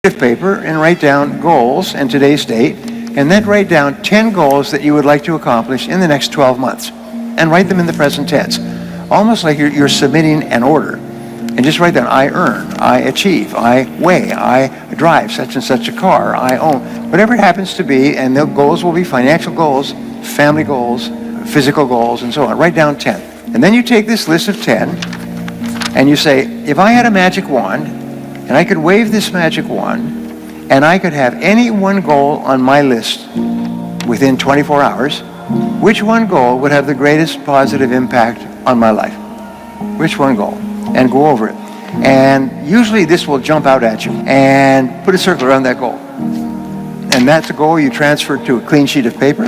of paper and write down goals and today's date, and then write down 10 goals that you would like to accomplish in the next 12 months. And write them in the present tense, almost like you're submitting an order. And just write down, I earn, I achieve, I weigh, I drive such and such a car, I own, whatever it happens to be, and the goals will be financial goals, family goals, physical goals, and so on. Write down 10. And then you take this list of 10, and you say, if I had a magic wand, and I could wave this magic wand, and I could have any one goal on my list within 24 hours, which one goal would have the greatest positive impact on my life? Which one goal? And go over it. And usually this will jump out at you. And put a circle around that goal. And that's a goal you transfer to a clean sheet of paper,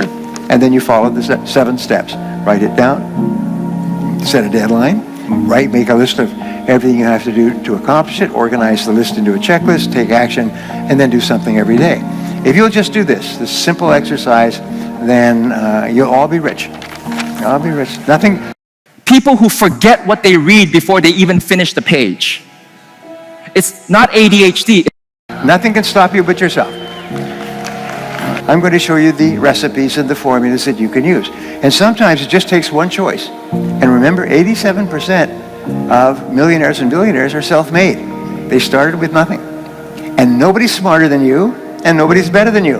and then you follow the 7 steps. Write it down, set a deadline, make a list of everything you have to do to accomplish it, organize the list into a checklist, take action, and then do something every day. If you'll just do this simple exercise, then you'll all be rich. I'll be rich. Nothing. People who forget what they read before they even finish the page. It's not ADHD. Nothing can stop you but yourself. I'm going to show you the recipes and the formulas that you can use. And sometimes it just takes one choice. And remember, 87% of millionaires and billionaires are self-made. They started with nothing. And nobody's smarter than you, and nobody's better than you.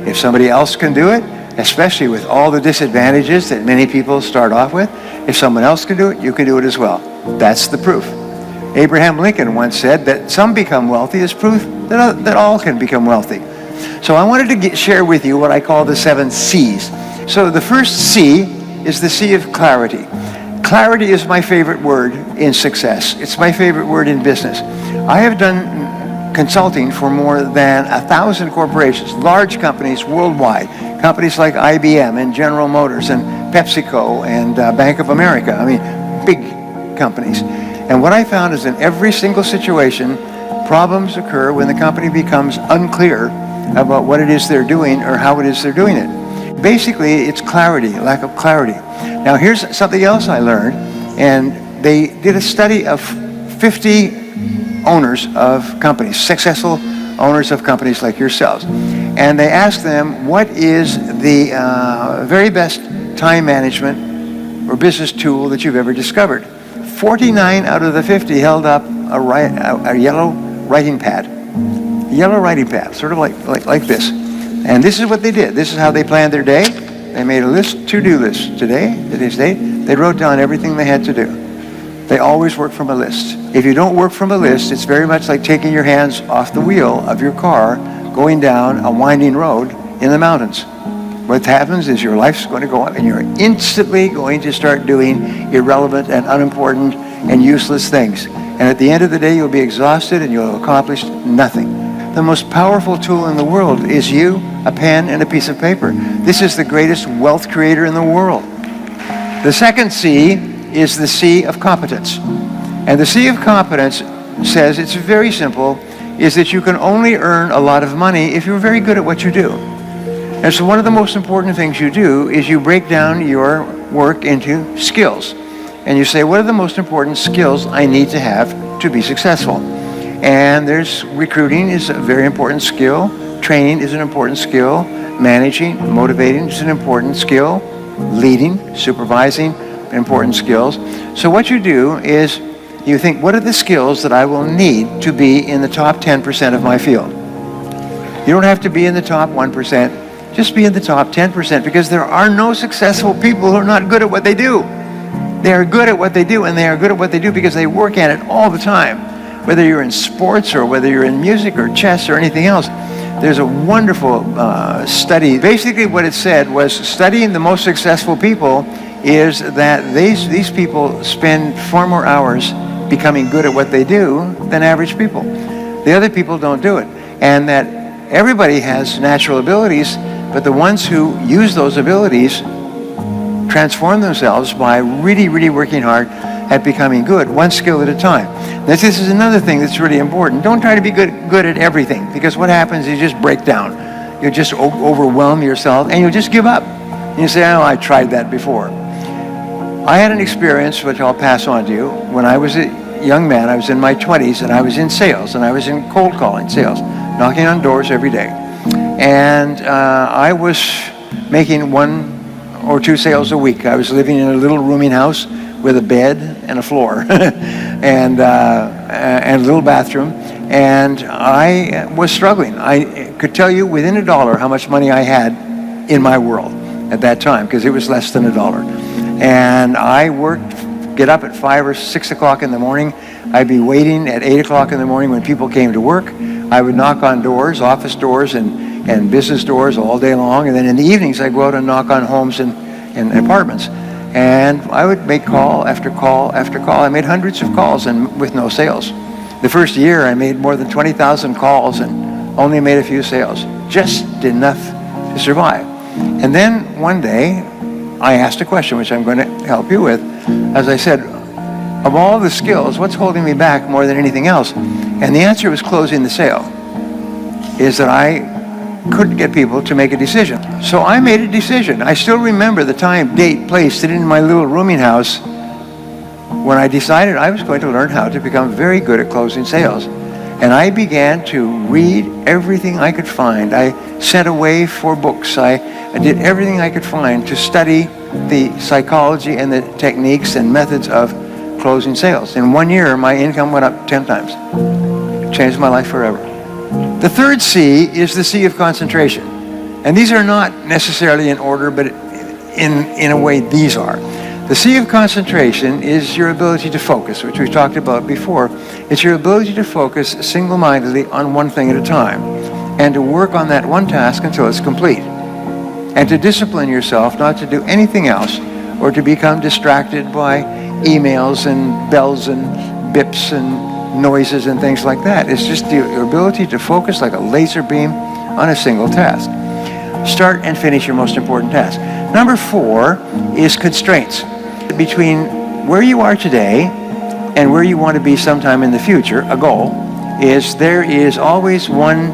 If somebody else can do it, especially with all the disadvantages that many people start off with, if someone else can do it, you can do it as well. That's the proof. Abraham Lincoln once said that some become wealthy is proof that all can become wealthy. So I wanted to share with you what I call the 7 C's. So the first C is the C of clarity. Clarity is my favorite word in success. It's my favorite word in business. I have done consulting for more than 1,000 corporations, large companies worldwide, companies like IBM and General Motors and PepsiCo and Bank of America. I mean, big companies. And what I found is in every single situation, problems occur when the company becomes unclear about what it is they're doing or how it is they're doing it. Basically, it's clarity, lack of clarity. Now, here's something else I learned, and they did a study of 50 owners of companies, successful owners of companies like yourselves. And they asked them, what is the very best time management or business tool that you've ever discovered? 49 out of the 50 held up a yellow writing pad. Yellow writing pad, sort of like this. And this is what they did. This is how they planned their day. They made a list, to-do list today's date. They wrote down everything they had to do. They always work from a list. If you don't work from a list, it's very much like taking your hands off the wheel of your car going down a winding road in the mountains. What happens is your life's going to go up and you're instantly going to start doing irrelevant and unimportant and useless things. And at the end of the day, you'll be exhausted and you'll accomplish nothing. The most powerful tool in the world is you, a pen, and a piece of paper. This is the greatest wealth creator in the world. The second C is the C of competence. And the C of competence says, it's very simple, is that you can only earn a lot of money if you're very good at what you do. And so one of the most important things you do is you break down your work into skills. And you say, what are the most important skills I need to have to be successful? And there's recruiting is a very important skill. Training is an important skill. Managing, motivating is an important skill. Leading, supervising, important skills. So what you do is you think, what are the skills that I will need to be in the top 10% of my field? You don't have to be in the top 1%. Just be in the top 10%, because there are no successful people who are not good at what they do. They are good at what they do, and they are good at what they do because they work at it all the time. Whether you're in sports or whether you're in music or chess or anything else. There's a wonderful study. Basically what it said was studying the most successful people is that these people spend far more hours becoming good at what they do than average people. The other people don't do it. And that everybody has natural abilities, but the ones who use those abilities transform themselves by really, really working hard at becoming good, one skill at a time. This is another thing that's really important. Don't try to be good at everything, because what happens is you just break down. You'll just overwhelm yourself, and you'll just give up. And you say, oh, I tried that before. I had an experience, which I'll pass on to you. When I was a young man, I was in my 20s, and I was in sales, and I was in cold calling sales. knocking on doors every day. And I was making 1 or 2 sales a week. I was living in a little rooming house with a bed and a floor and a little bathroom. And I was struggling. I could tell you within $1 how much money I had in my world at that time, because it was less than $1. And I worked, get up at 5 or 6 o'clock in the morning. I'd be waiting at 8 o'clock in the morning when people came to work. I would knock on doors, office doors and business doors all day long. And then in the evenings, I'd go out and knock on homes and apartments. And I would make call after call after call. I made hundreds of calls and with no sales. The first year, I made more than 20,000 calls and only made a few sales. Just enough to survive. And then one day, I asked a question, which I'm going to help you with. As I said, of all the skills, what's holding me back more than anything else? And the answer was closing the sale. Is that I couldn't get people to make a decision. So I made a decision. I still remember the time, date, place, sitting in my little rooming house when I decided I was going to learn how to become very good at closing sales. And I began to read everything I could find. I sent away for books. I did everything I could find to study the psychology and the techniques and methods of closing sales. In 1 year, my income went up 10 times. Changed my life forever. The third C is the C of concentration. And these are not necessarily in order, but in a way these are. The C of concentration is your ability to focus, which we've talked about before. It's your ability to focus single-mindedly on one thing at a time and to work on that one task until it's complete. And to discipline yourself not to do anything else or to become distracted by emails and bells and bips and noises and things like that. It's just your ability to focus like a laser beam on a single task. Start and finish your most important task. Number 4 is constraints. Between where you are today and where you want to be sometime in the future, a goal, is there is always one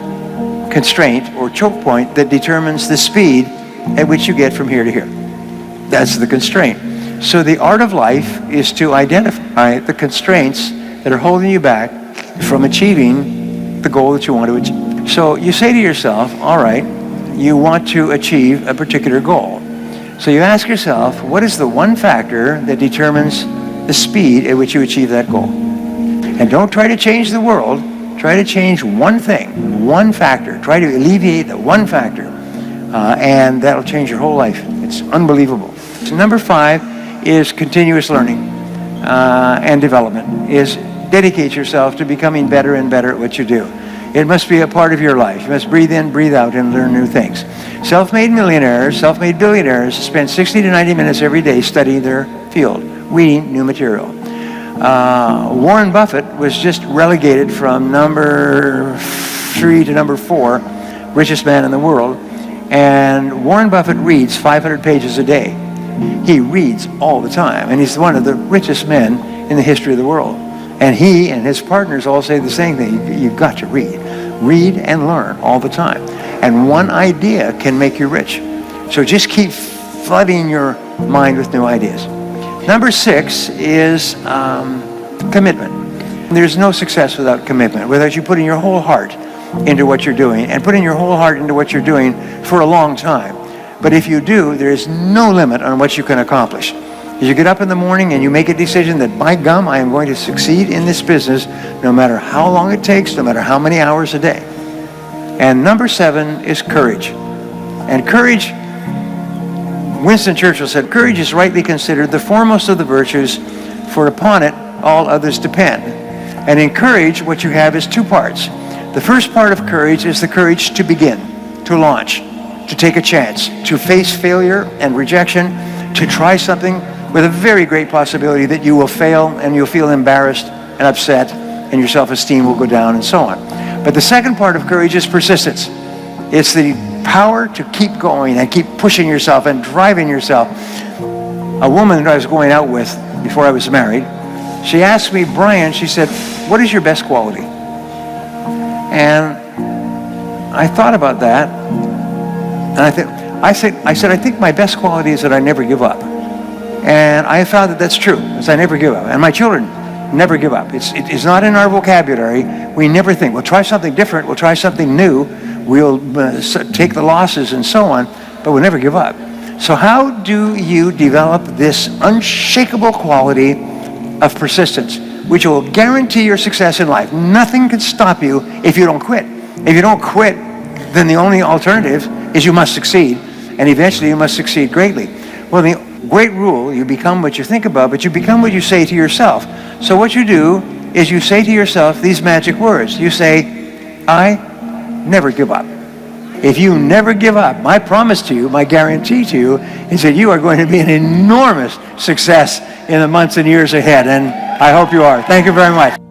constraint or choke point that determines the speed at which you get from here to here. That's the constraint. So the art of life is to identify the constraints that are holding you back from achieving the goal that you want to achieve. So you say to yourself, all right, you want to achieve a particular goal. So you ask yourself, what is the one factor that determines the speed at which you achieve that goal? And don't try to change the world. Try to change one thing, one factor. Try to alleviate the one factor. And that'll change your whole life. It's unbelievable. So number 5 is continuous learning and development. Is dedicate yourself to becoming better and better at what you do. It must be a part of your life. You must breathe in, breathe out, and learn new things. Self-made millionaires, self-made billionaires spend 60 to 90 minutes every day studying their field, reading new material. Warren Buffett was just relegated from number 3 to number 4, richest man in the world. And Warren Buffett reads 500 pages a day. He reads all the time, and he's one of the richest men in the history of the world. And he and his partners all say the same thing. You've got to read. Read and learn all the time. And one idea can make you rich. So just keep flooding your mind with new ideas. Number 6 is commitment. There's no success without commitment, without you putting your whole heart into what you're doing and putting your whole heart into what you're doing for a long time. But if you do, there is no limit on what you can accomplish. As you get up in the morning and you make a decision that, by gum, I am going to succeed in this business no matter how long it takes, no matter how many hours a day. And number 7 is courage. And courage, Winston Churchill said, courage is rightly considered the foremost of the virtues, for upon it all others depend. And in courage, what you have is 2 parts. The first part of courage is the courage to begin, to launch, to take a chance, to face failure and rejection, to try something with a very great possibility that you will fail and you'll feel embarrassed and upset and your self-esteem will go down and so on. But the second part of courage is persistence. It's the power to keep going and keep pushing yourself and driving yourself. A woman that I was going out with before I was married, she asked me, Brian, she said, what is your best quality? And I thought about that, and I said, I think my best quality is that I never give up. And I found that that's true, is I never give up. And my children never give up. It's not in our vocabulary. We never think, we'll try something different, we'll try something new, we'll take the losses and so on, but we'll never give up. So how do you develop this unshakable quality of persistence, which will guarantee your success in life? Nothing can stop you if you don't quit. If you don't quit, then the only alternative is you must succeed, and eventually you must succeed greatly. Well, the great rule, you become what you think about, but you become what you say to yourself. So what you do is you say to yourself these magic words. You say, I never give up. If you never give up, my promise to you, my guarantee to you, is that you are going to be an enormous success in the months and years ahead, and I hope you are. Thank you very much.